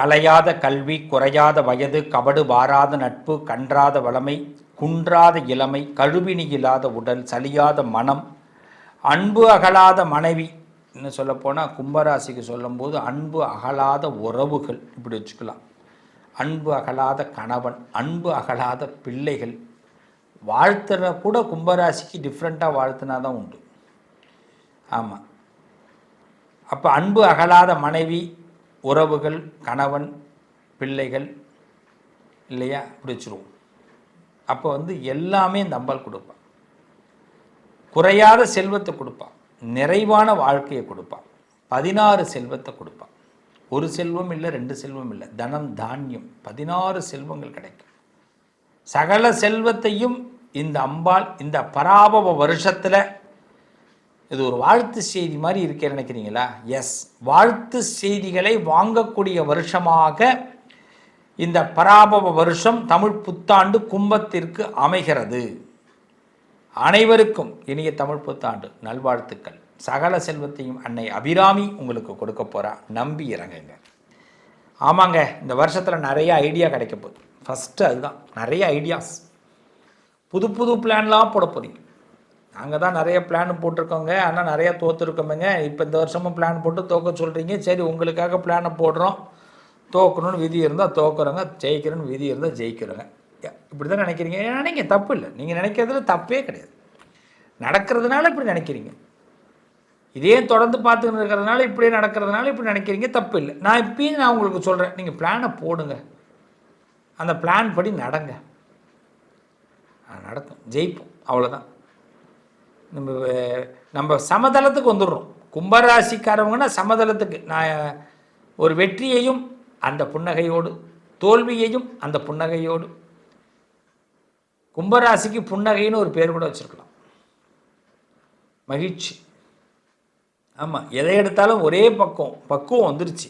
கலையாத கல்வி, குறையாத வயது, கபடு வாராத நட்பு, கன்றாத வளமை, குன்றாத இளமை, கழுவினி இல்லாத உடல், சலியாத மனம், அன்பு அகலாத மனைவி. இன்னும் சொல்லப்போனால் கும்பராசிக்கு சொல்லும்போது அன்பு அகலாத உறவுகள் இப்படி வச்சுக்கலாம். அன்பு அகலாத கணவன், அன்பு அகலாத பிள்ளைகள். வாழ்த்துற கூட கும்பராசிக்கு டிஃப்ரெண்ட்டாக வாழ்த்துனா தான் உண்டு. ஆமாம். அப்போ அன்பு அகலாத மனைவி, உறவுகள், கணவன், பிள்ளைகள் இல்லையா, இப்படி வச்சுருவோம். அப்போ எல்லாமே இந்த அம்பாள் கொடுப்பான். குறையாத செல்வத்தை கொடுப்பான், நிறைவான வாழ்க்கையை கொடுப்பான், 16 செல்வத்தை கொடுப்பான். ஒரு செல்வம் இல்லை, 2 செல்வம் இல்லை, தனம் தானியம் 16 செல்வங்கள் கிடைக்கும். சகல செல்வத்தையும் இந்த அம்பாள் இந்த பராபவ வருஷத்தில், இது ஒரு வாழ்த்து செய்தி மாதிரி இருக்கே நினைக்கிறீங்களா? எஸ், வாழ்த்து செய்திகளை வாங்கக்கூடிய வருஷமாக இந்த பராபவ வருஷம் தமிழ் புத்தாண்டு கும்பத்திற்கு அமைகிறது. அனைவருக்கும் இனிய தமிழ் புத்தாண்டு நல்வாழ்த்துக்கள். சகல செல்வத்தையும் அன்னை அபிராமி உங்களுக்கு கொடுக்க போகிறா, நம்பி இறங்குங்க. ஆமாங்க, இந்த வருஷத்தில் நிறைய ஐடியா கிடைக்க போகுது. ஃபஸ்ட்டு அதுதான், நிறைய ஐடியாஸ், புது புது பிளான்லாம் போட போகிறீங்க. நாங்கள் தான் நிறைய பிளான் போட்டிருக்கோங்க, ஆனால் நிறையா தோற்றுருக்கோமேங்க. இப்போ இந்த வருஷமும் பிளான் போட்டு தோக்க சொல்கிறீங்க. சரி, உங்களுக்காக பிளானை போடுறோம். தோக்கணும்னு விதி இருந்தால் தோக்குறோங்க, ஜெயிக்கணும்னு விதி இருந்தால் ஜெயிக்கிறோங்க. இப்படி தான் நினைக்கிறீங்க. நினைங்க, தப்பு இல்லை. நீங்கள் நினைக்கிறதுல தப்பே கிடையாது. நடக்கிறதுனால இப்படி நினைக்கிறீங்க. இதே தொடர்ந்து பார்த்துக்கிட்டு இருக்கிறதுனால இப்படியே நடக்கிறதுனால இப்படி நினைக்கிறீங்க, தப்பு இல்லை. நான் இப்பயும் நான் உங்களுக்கு சொல்கிறேன், நீங்கள் பிளானை போடுங்க, அந்த பிளான் படி நடங்க, நடக்கும், ஜெயிப்போம். அவ்வளோதான். நம்ம சமதளத்துக்கு வந்துடுறோம். கும்பராசிக்காரவங்கன்னா சமதளத்துக்கு. நான் ஒரு வெற்றியையும் அந்த புன்னகையோடு, தோல்வியையும் அந்த புன்னகையோடு. கும்பராசிக்கு புன்னகைன்னு ஒரு பேர் கூட வச்சுருக்கலாம், மகிழ்ச்சி. ஆமாம், எதை எடுத்தாலும் ஒரே பக்குவம் வந்துருச்சு.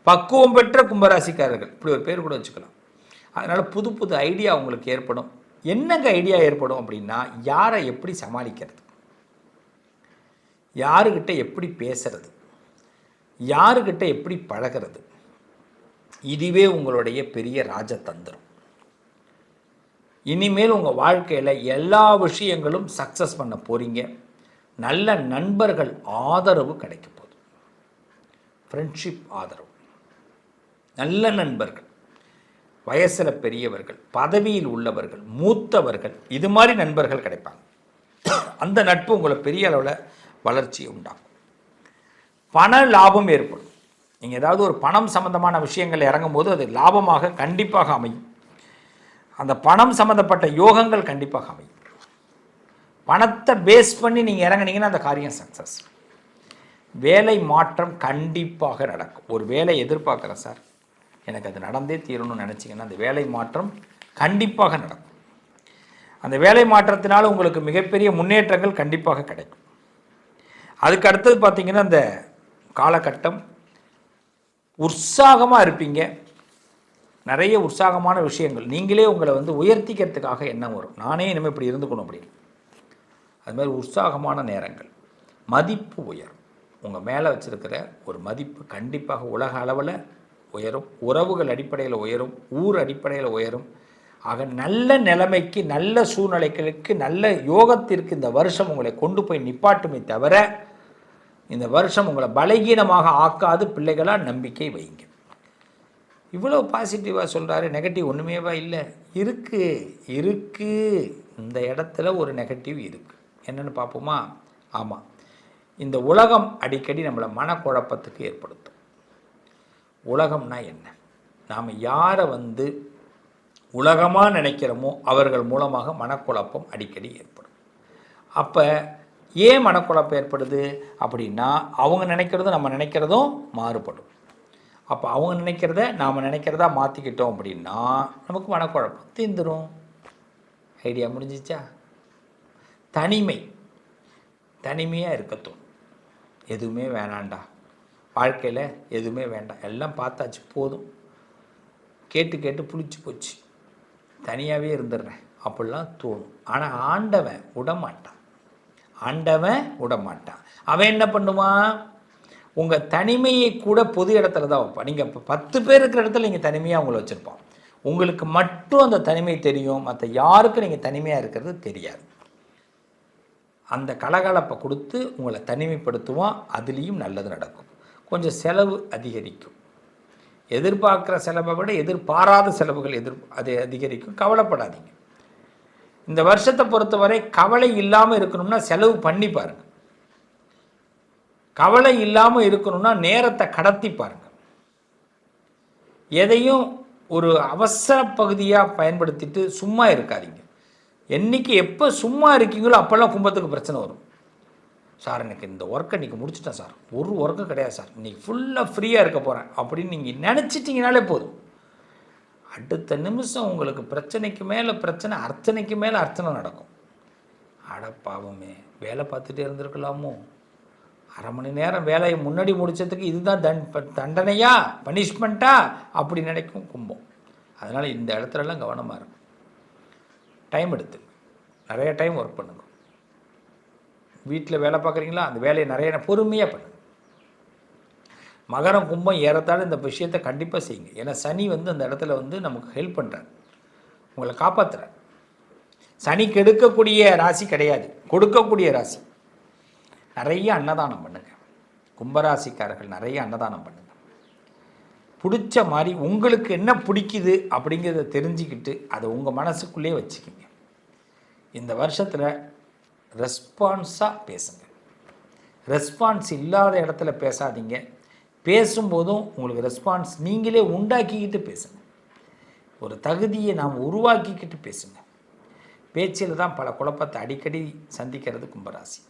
பக்குவம் பெற்ற கும்பராசிக்காரர்கள், இப்படி ஒரு பேர் கூட வச்சுக்கலாம். அதனால் புது புது ஐடியா உங்களுக்கு ஏற்படும். என்னங்க ஐடியா ஏற்படும் அப்படின்னா, யாரை எப்படி சமாளிக்கிறது, யாருக்கிட்ட எப்படி பேசுறது, யாருக்கிட்ட எப்படி பழகிறது, இதுவே உங்களுடைய பெரிய ராஜதந்திரம். இனிமேல் உங்கள் வாழ்க்கையில் எல்லா விஷயங்களும் சக்ஸஸ் பண்ண போகிறீங்க. நல்ல நண்பர்கள் ஆதரவு கிடைக்க போகுது, ஃப்ரெண்ட்ஷிப் ஆதரவு, நல்ல நண்பர்கள், வயசில் பெரியவர்கள், பதவியில் உள்ளவர்கள், மூத்தவர்கள், இது மாதிரி நண்பர்கள் கிடைப்பாங்க. அந்த நட்பு உங்களை பெரிய அளவில் வளர்ச்சியை உண்டாகும். பண லாபம் ஏற்படும். நீங்கள் ஏதாவது ஒரு பணம் சம்பந்தமான விஷயங்கள் இறங்கும்போது அது லாபமாக கண்டிப்பாக அமையும். அந்த பணம் சம்மந்தப்பட்ட யோகங்கள் கண்டிப்பாக அமையும். பணத்தை பேஸ் பண்ணி நீங்கள் இறங்குனீங்கன்னா அந்த காரியம் சக்ஸஸ். வேலை மாற்றம் கண்டிப்பாக நடக்கும். ஒரு வேலை எதிர்பார்க்குறேன் சார், எனக்கு அது நடந்தே தீரணும்னு நினச்சிங்கன்னா அந்த வேலை மாற்றம் கண்டிப்பாக நடக்கும். அந்த வேலை மாற்றத்தினால் உங்களுக்கு மிகப்பெரிய முன்னேற்றங்கள் கண்டிப்பாக கிடைக்கும். அதுக்கு அடுத்தது பார்த்திங்கன்னா, அந்த காலகட்டம் உற்சாகமாக இருப்பீங்க. நிறைய உற்சாகமான விஷயங்கள், நீங்களே உங்களை உயர்த்திக்கிறதுக்காக எண்ணம் வரும். நானே இனிமேல் இப்படி இருந்துக்கணும் அப்படின்னு. அது மாதிரி உற்சாகமான நேரங்கள். மதிப்பு உயரும். உங்கள் மேலே வச்சுருக்கிற ஒரு மதிப்பு கண்டிப்பாக உலக அளவில் உயரும். உறவுகள் அடிப்படையில் உயரும், ஊர் அடிப்படையில் உயரும். ஆக நல்ல நிலைமைக்கு, நல்ல சூழ்நிலைகளுக்கு, நல்ல யோகத்திற்கு இந்த வருஷம் உங்களை கொண்டு போய் நிப்பாட்டுமே தவிர இந்த வருஷம் உங்களை பலகீனமாக ஆக்காது. பிள்ளைகளாக நம்பிக்கை வைங்க. இவ்வளோ பாசிட்டிவாக சொல்கிறாரு, நெகட்டிவ் ஒன்றுமேவா இல்லை? இருக்குது. இந்த இடத்துல ஒரு நெகட்டிவ் இருக்குது. என்னென்னு பார்ப்போமா? ஆமாம், இந்த உலகம் அடிக்கடி நம்மளை மனக்குழப்பத்துக்கு ஏற்படுத்தும். உலகம்னா என்ன? நாம் யாரை உலகமாக நினைக்கிறோமோ அவர்கள் மூலமாக மனக்குழப்பம் அடிக்கடி ஏற்படும். அப்போ ஏன் மனக்குழப்பம் ஏற்படுது அப்படின்னா, அவங்க நினைக்கிறதும் நம்ம நினைக்கிறதும் மாறுபடும். அப்போ அவங்க நினைக்கிறத நாம் நினைக்கிறதா மாற்றிக்கிட்டோம் அப்படின்னா நமக்கு மனக்குழப்பம் தீந்துடும். ஐடியா முடிஞ்சிச்சா? தனிமையாக இருக்கட்டும். எதுவுமே வேணாண்டா, வாழ்க்கையில் எதுவுமே வேண்டாம், எல்லாம் பார்த்தாச்சு போதும், கேட்டு புளிச்சு போச்சு, தனியாகவே இருந்துடுறேன் அப்படிலாம் தோணும். ஆனால் ஆண்டவன் விடமாட்டான். அவன் என்ன பண்ணுவான்? உங்கள் தனிமையை கூட பொது இடத்துல தான் வைப்பான். நீங்கள் இப்போ 10 பேர் இருக்கிற இடத்துல நீங்கள் தனிமையாக உங்களை வச்சுருப்பான். உங்களுக்கு மட்டும் அந்த தனிமை தெரியும், மற்ற யாருக்கும் நீங்கள் தனிமையாக இருக்கிறது தெரியாது. அந்த கலகலப்பை கொடுத்து உங்களை தனிமைப்படுத்துவான். அதுலேயும் நல்லது நடக்கும். கொஞ்சம் செலவு அதிகரிக்கும். எதிர்பார்க்குற செலவை விட எதிர்பாராத செலவுகள் அது அதிகரிக்கும். கவலைப்படாதீங்க. இந்த வருஷத்தை பொறுத்தவரை கவலை இல்லாமல் இருக்கணும்னா செலவு பண்ணி பாருங்கள். கவலை இல்லாமல் இருக்கணும்னா நேரத்தை கடத்தி பாருங்கள். எதையும் ஒரு அவசர பகுதியாக பயன்படுத்திட்டு சும்மா இருக்காதீங்க. என்றைக்கு எப்போ சும்மா இருக்கீங்களோ அப்போல்லாம் கும்பத்துக்கு பிரச்சனை வரும். சார் எனக்கு இந்த ஒர்க்கை இன்றைக்கி முடிச்சிட்டேன் சார், ஒரு ஒர்க்கும் கிடையாது சார், இன்றைக்கி ஃபுல்லாக ஃப்ரீயாக இருக்க போகிறேன் அப்படின்னு நீங்கள் நினச்சிட்டிங்கனாலே போதும். அடுத்த நிமிஷம் உங்களுக்கு பிரச்சனைக்கு மேலே பிரச்சனை, அர்ச்சனைக்கு மேலே அர்ச்சனை நடக்கும். அட பாவமே, வேலை பார்த்துட்டே இருந்திருக்கலாமோ, அரை மணி நேரம் வேலையை முன்னாடி முடித்ததுக்கு இதுதான் தண்டனையா, பனிஷ்மெண்ட்டா அப்படி நினைக்கும் கும்பம். அதனால் இந்த இடத்துலலாம் கவனமாக இருக்கும். டைம் எடுத்து நிறைய டைம் ஒர்க் பண்ணுங்க. வீட்டில் வேலை பார்க்குறீங்களா, அந்த வேலையை நிறைய பொறுமையாக பண்ணுங்க. மகரம் கும்பம் ஏறத்தாழ இந்த விஷயத்தை கண்டிப்பாக செய்யுங்க. ஏன்னா சனி அந்த இடத்துல நமக்கு ஹெல்ப் பண்ணுறார், உங்களை காப்பாற்றுறார். சனி கெடுக்கக்கூடிய ராசி கிடையாது, கொடுக்கக்கூடிய ராசி. நிறைய அன்னதானம் பண்ணுங்கள். கும்பராசிக்காரர்கள் நிறைய அன்னதானம் பண்ணுங்கள். பிடிச்ச மாதிரி உங்களுக்கு என்ன பிடிக்குது அப்படிங்கிறத தெரிஞ்சுக்கிட்டு அதை உங்கள் மனசுக்குள்ளேயே வச்சுக்கிங்க. இந்த வருஷத்தில் ரெஸ்பான்ஸாக பேசுங்க. ரெஸ்பான்ஸ் இல்லாத இடத்துல பேசாதீங்க. பேசும்போதும் உங்களுக்கு ரெஸ்பான்ஸ் நீங்களே உண்டாக்கிக்கிட்டு பேசுங்க. ஒரு தகுதியை நாம் உருவாக்கிக்கிட்டு பேசுங்க. பேச்சில் தான் பல குழப்பத்தை அடிக்கடி சந்திக்கிறது கும்பராசி.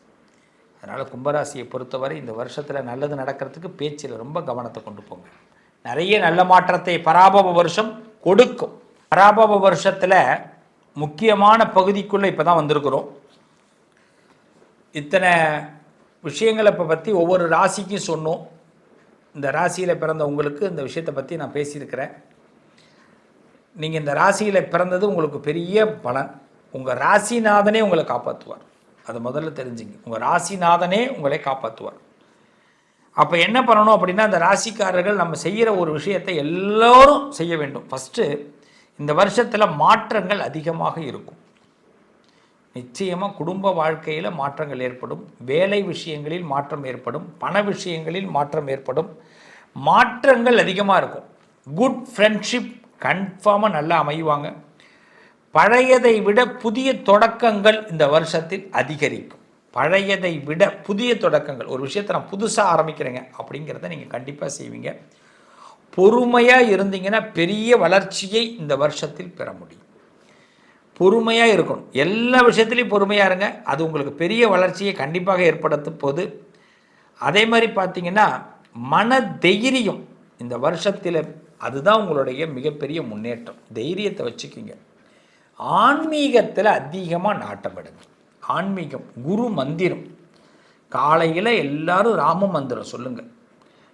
அதனால் கும்பராசியை பொறுத்தவரை இந்த வருஷத்தில் நல்லது நடக்கிறதுக்கு பேச்சில் ரொம்ப கவனத்தை கொண்டு போங்க. நிறைய நல்ல மாற்றத்தை பராபவ வருஷம் கொடுக்கும். பராபவ வருஷத்தில் முக்கியமான பகுதிக்குள்ளே இப்போ தான் வந்திருக்கிறோம். இத்தனை விஷயங்களை இப்போ பற்றி ஒவ்வொரு ராசிக்கும் சொன்னோம். இந்த ராசியில் பிறந்த உங்களுக்கு இந்த விஷயத்தை பற்றி நான் பேசியிருக்கிறேன். நீங்கள் இந்த ராசியில் பிறந்தது உங்களுக்கு பெரிய பலன். உங்கள் ராசிநாதனே உங்களை காப்பாற்றுவார். அதை முதல்ல தெரிஞ்சுங்க. உங்கள் ராசிநாதனே உங்களை காப்பாற்றுவார். அப்போ என்ன பண்ணணும் அப்படின்னா, அந்த ராசிக்காரர்கள் நம்ம செய்கிற ஒரு விஷயத்தை எல்லோரும் செய்ய வேண்டும். ஃபஸ்ட்டு இந்த வருஷத்தில் மாற்றங்கள் அதிகமாக இருக்கும். நிச்சயமாக குடும்ப வாழ்க்கையில் மாற்றங்கள் ஏற்படும். வேலை விஷயங்களில் மாற்றம் ஏற்படும். பண விஷயங்களில் மாற்றம் ஏற்படும். மாற்றங்கள் அதிகமாக இருக்கும். குட் ஃப்ரெண்ட்ஷிப் கன்ஃபார்மாக நல்லா அமைவாங்க. பழையதை விட புதிய தொடக்கங்கள் இந்த வருஷத்தில் அதிகரிக்கும். பழையதை விட புதிய தொடக்கங்கள், ஒரு விஷயத்தை நான் புதுசாக ஆரம்பிக்கிறேங்க அப்படிங்கிறத நீங்கள் கண்டிப்பாக செய்வீங்க. பொறுமையாக இருந்தீங்கன்னா பெரிய வளர்ச்சியை இந்த வருஷத்தில் பெற முடியும். பொறுமையாக இருக்கணும். எல்லா விஷயத்துலையும் பொறுமையாக இருங்க. அது உங்களுக்கு பெரிய வளர்ச்சியை கண்டிப்பாக ஏற்படுத்தும் போது. அதே மாதிரி பார்த்தீங்கன்னா மன தைரியம் இந்த வருஷத்தில் அதுதான் உங்களுடைய மிகப்பெரிய முன்னேற்றம். தைரியத்தை வச்சுக்கிங்க. ஆன்மீகத்தில் அதிகமாக நாட்டம் எடுங்க. ஆன்மீகம், குரு மந்திரம். காலையில் எல்லாரும் ராம மந்திரம் சொல்லுங்கள்.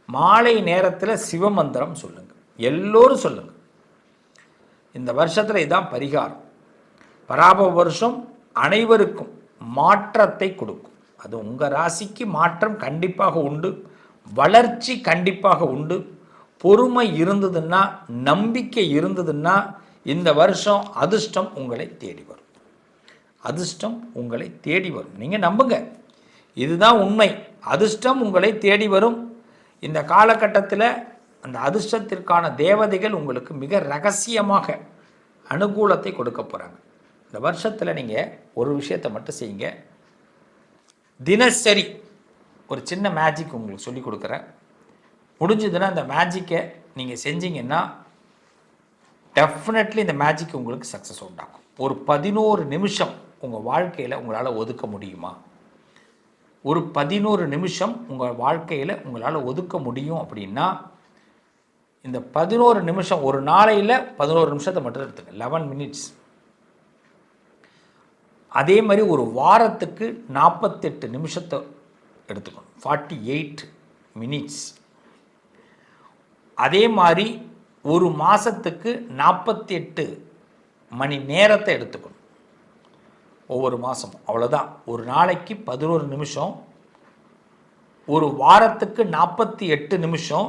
மாலை நேரத்தில் சிவ மந்திரம் சொல்லுங்கள். எல்லோரும் சொல்லுங்கள். இந்த வருஷத்தில் இதுதான் பரிகாரம். பராபவ வருஷம் அனைவருக்கும் மாற்றத்தை கொடுக்கும். அது உங்கள் ராசிக்கு மாற்றம் கண்டிப்பாக உண்டு. வளர்ச்சி கண்டிப்பாக உண்டு. பொறுமை இருந்ததுன்னா, நம்பிக்கை இருந்ததுன்னா இந்த வருஷம் அதிர்ஷ்டம் உங்களை தேடி வரும். அதிர்ஷ்டம் உங்களை தேடி வரும். நீங்கள் நம்புங்க, இதுதான் உண்மை. அதிர்ஷ்டம் உங்களை தேடி வரும். இந்த காலகட்டத்தில் அந்த அதிர்ஷ்டத்திற்கான தேவதைகள் உங்களுக்கு மிக ரகசியமாக அனுகூலத்தை கொடுக்க போகிறாங்க. இந்த வருஷத்தில் நீங்கள் ஒரு விஷயத்தை மட்டும் செய்யுங்க. தினசரி ஒரு சின்ன மேஜிக் உங்களுக்கு சொல்லி கொடுக்குறேன். முடிஞ்சதுன்னா இந்த மேஜிக்கை நீங்கள் செஞ்சீங்கன்னா டெஃபினெட்லி இந்த மேஜிக் உங்களுக்கு சக்ஸஸ் உண்டாகும். ஒரு 11 நிமிஷம் உங்கள் வாழ்க்கையில் உங்களால் ஒதுக்க முடியுமா? ஒரு 11 நிமிஷம் உங்கள் வாழ்க்கையில் உங்களால் ஒதுக்க முடியும் அப்படின்னா இந்த 11 நிமிஷம், ஒரு நாளையில் 11 நிமிஷத்தை மட்டும் எடுத்துங்க, 11 மினிட்ஸ். அதே மாதிரி ஒரு வாரத்துக்கு 48 நிமிஷத்தை எடுத்துக்கணும், 48 மினிட்ஸ். அதே மாதிரி ஒரு மாதத்துக்கு 48 மணி நேரத்தை எடுத்துக்கணும் ஒவ்வொரு மாதமும். அவ்வளோதான். ஒரு நாளைக்கு 11 நிமிஷம், ஒரு வாரத்துக்கு 48 நிமிஷம்,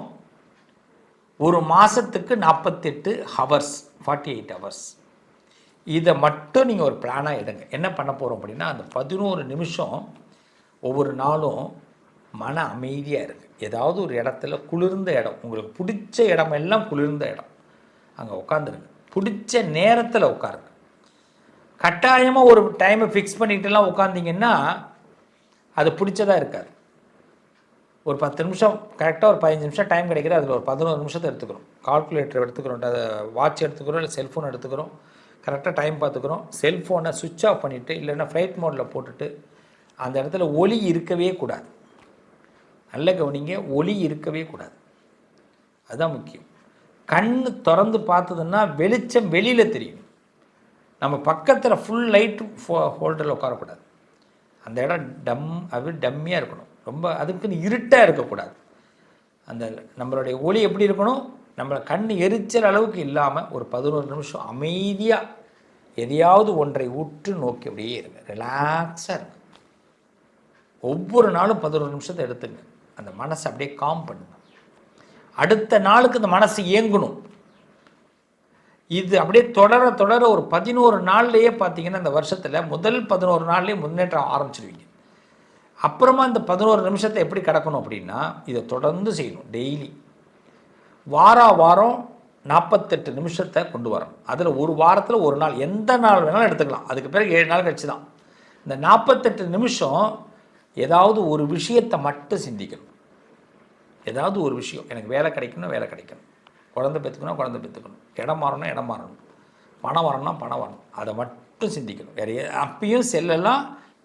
ஒரு மாதத்துக்கு 48 ஹவர்ஸ், 48 ஹவர்ஸ். இதை மட்டும் நீங்கள் ஒரு பிளானாக எடுங்க. என்ன பண்ண போகிறோம் அப்படின்னா, அந்த 11 நிமிஷம் ஒவ்வொரு நாளும் மன அமைதியாக இருக்குது. ஏதாவது ஒரு இடத்துல குளிர்ந்த இடம், உங்களுக்கு பிடிச்ச இடமெல்லாம் குளிர்ந்த இடம், அங்கே உட்காந்துருங்க. பிடிச்ச நேரத்தில் உட்காருங்க. கட்டாயமாக ஒரு டைமை ஃபிக்ஸ் பண்ணிட்டுலாம் உட்காந்திங்கன்னா அது பிடிச்சதாக இருக்காது. ஒரு 10 நிமிஷம் கரெக்டாக, ஒரு 15 நிமிஷம் டைம் கிடைக்கிது, அதில் ஒரு 11 நிமிஷத்தை எடுத்துக்கிறோம். கால்குலேட்டர் எடுத்துக்கிறோம், அதை வாட்ச் எடுத்துக்கிறோம், இல்லை செல்ஃபோன் எடுத்துக்கிறோம், கரெக்டாக டைம் பார்த்துக்கிறோம். செல்ஃபோனை சுவிட்ச் ஆஃப் பண்ணிவிட்டு இல்லைன்னா ஃப்ளைட் மோடில் போட்டுட்டு அந்த இடத்துல ஒலி இருக்கவே கூடாது. நல்ல கவனிங்க, ஒலி இருக்கவே கூடாது. அதுதான் முக்கியம். கண் திறந்து பார்த்ததுன்னா வெளிச்சம் வெளியில் தெரியும். நம்ம பக்கத்தில் ஃபுல் லைட் ஹோல்டரில் உட்காரக்கூடாது. அந்த இடம் டம்மியாக இருக்கணும். ரொம்ப அதுக்குன்னு இருட்டாக இருக்கக்கூடாது. அந்த நம்மளுடைய ஒளி எப்படி இருக்கணும், நம்மளை கண் எரிச்சல் அளவுக்கு இல்லாமல் ஒரு 11 நிமிஷம் அமைதியாக எதையாவது ஒன்றை உற்று நோக்கி அப்படியே இருங்க. ரிலாக்ஸாக இருங்க. ஒவ்வொரு நாளும் 11 நிமிஷத்தை எடுத்துங்க. அந்த மனசை அப்படியே காம் பண்ணுங்க. அடுத்த நாளுக்கு இந்த மனசு இயங்கணும். இது அப்படியே தொடர ஒரு 11 நாள்லேயே பார்த்தீங்கன்னா, இந்த வருஷத்தில் முதல் 11 நாள்லேயே முன்னேற்றம் ஆரம்பிச்சிடுவீங்க. அப்புறமா இந்த 11 நிமிஷத்தை எப்படி கிடக்கணும் அப்படின்னா, இதை தொடர்ந்து செய்யணும். டெய்லி வாரம் 48 நிமிஷத்தை கொண்டு வரணும். அதில் ஒரு வாரத்தில் ஒரு நாள், எந்த நாள் வேணாலும் எடுத்துக்கலாம். அதுக்கு பிறகு 7 நாள் கழிச்சு தான். இந்த 48 நிமிஷம் ஏதாவது ஒரு விஷயத்தை மட்டும் சிந்திக்கணும். ஏதாவது ஒரு விஷயம், எனக்கு வேலை கிடைக்கணும், வேலை கிடைக்கணும், குழந்தை பெற்றுக்கணும், குழந்தை பெற்றுக்கணும், இடம் மாறணும், இடம் மாறணும், பணம் வரணும்னா பணம் வரணும், அதை மட்டும் சிந்திக்கணும். வேறு அப்பயும் செல்லெல்லாம்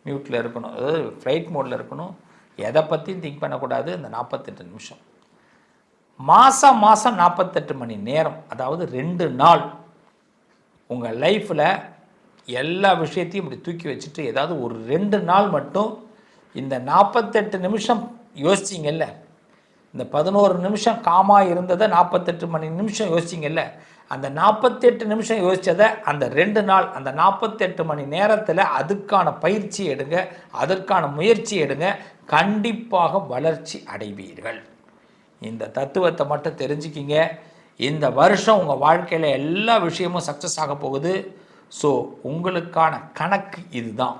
மியூட்டில் இருக்கணும், அதாவது ஃப்ளைட் மோடில் இருக்கணும். எதை பற்றியும் திங்க் பண்ணக்கூடாது. இந்த 48 நிமிஷம் மாதம் 48 மணி நேரம், அதாவது 2 நாள் உங்கள் லைஃப்பில் எல்லா விஷயத்தையும் இப்படி தூக்கி வச்சுட்டு ஏதாவது ஒரு 2 நாள் மட்டும் இந்த 48 நிமிஷம் யோசிச்சிங்கல்ல, இந்த 11 நிமிஷம் காமாக இருந்ததை 48 மணி நிமிஷம் யோசிச்சிங்கல்ல, அந்த 48 நிமிஷம் யோசித்ததை அந்த 2 நாள், அந்த 48 மணி நேரத்தில் அதுக்கான பயிற்சி எடுங்க, அதற்கான முயற்சி எடுங்க. கண்டிப்பாக வளர்ச்சி அடைவீர்கள். இந்த தத்துவத்தை மட்டும் தெரிஞ்சுக்கிங்க. இந்த வருஷம் உங்கள் வாழ்க்கையில் எல்லா விஷயமும் சக்ஸஸ் ஆக போகுது. ஸோ உங்களுக்கான கணக்கு இதுதான்.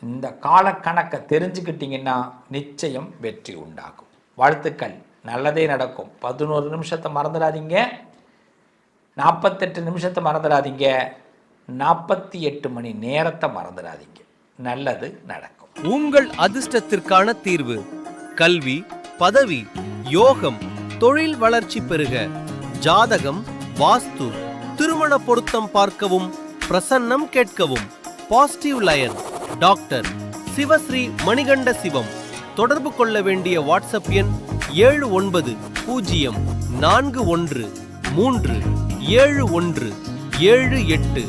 இந்த காலக்கணக்கை தெரிஞ்சுக்கிட்டிங்கன்னா நிச்சயம் வெற்றி உண்டாகும். வாழ்த்துக்கள், நல்லதே நடக்கும். 11 நிமிஷத்தை மறந்துடாதீங்க, 48 நிமிஷத்தை மறந்துடாதீங்க, 48 மணி நேரத்தை மறந்துடாதீங்க. நல்லது நடக்கும். உங்கள் அதிர்ஷ்டத்திற்கான தீர்வு: கல்வி, பதவி, யோகம், தொழில் வளர்ச்சி பெருக. ஜாதகம், வாஸ்து, திருமண பொருத்தம் பார்க்கவும், பிரசன்னம் கேட்கவும். Positive lion doctor Sivasri Manikanda Sivam. தொடர்பு கொள்ள வேண்டிய வாட்ஸ்அப் எண் 7904137178.